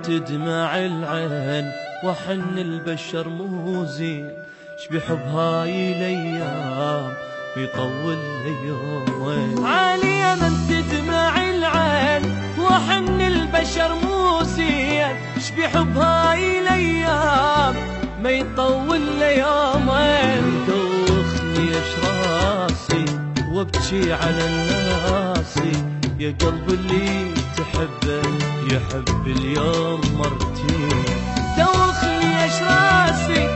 تدمع العين وحن البشر مو زين، شبيح بهاي الايام ويطول ليومين. علي من تدمع العين وحن البشر مو زين، شبيح بهاي الايام ما يطول ليومين. دوخني اش راسي وابكي على الناس، يا قلب اللي تحبه يحب اليوم مرتين. دوخني اش راسي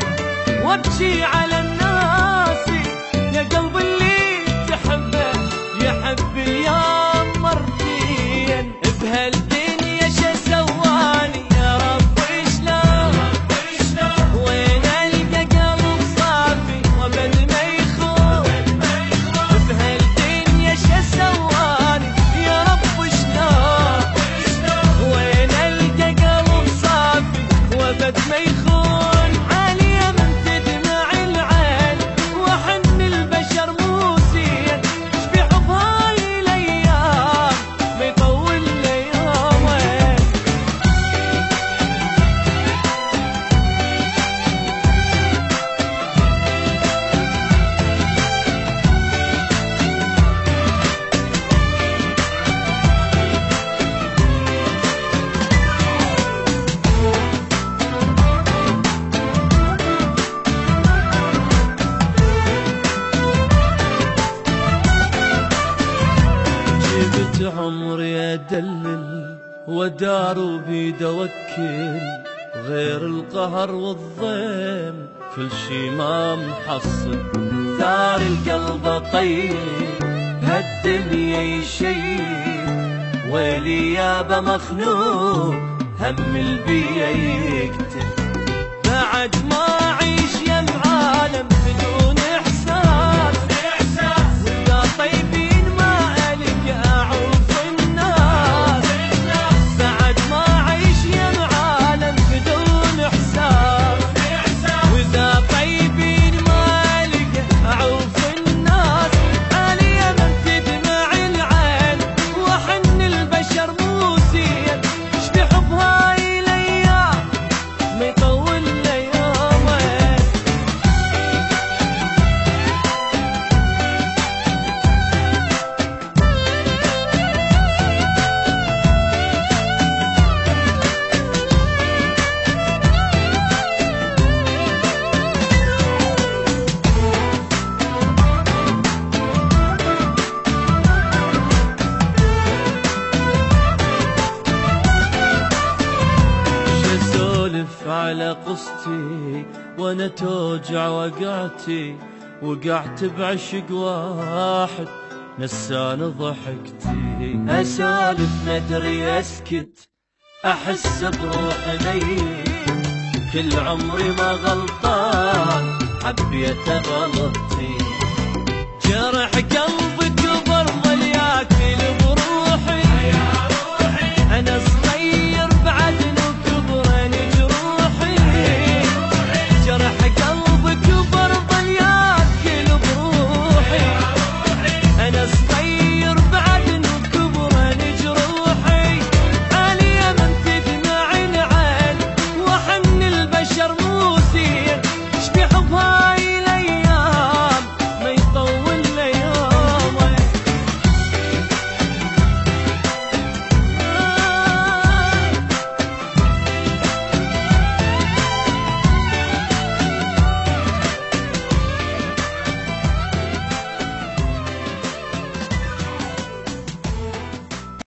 وابكي على الناس، يا قلب اللي تحبه يحب اليوم مرتين. بهالدنيا شو سواني يا رب شلون، وين القى قلب صافي وابد ما يخون. بهالدنيا شو سواني يا رب شلون، وين القى قلب صافي وابد ما يخون. عمري أدلل ودار بيد أوكل، غير القهر والضيم كل شي ما محصل. ثار القلب طيب هالدنيا يشيب، ويلي يابا مخنوق هم البيا يكتب. بعد ما أعيش يا العالم بدون إحساس، ويا طيبين ما ألقى أعوف الناس. بعد ما أعيش يا العالم بدون إحساس، وإذا طيبين ما ألقى أعوف الناس. علي من تدمع العين وحن البشر مو زين، شبيح بهاي الأيام ما يطول ليومين. على قصتي وانا توجع وقعتي، وقعت بعشق واحد نسان ضحكتي. اسولف مدري اسكت احس بروحي، كل عمري ما غلطان حبيت غلط.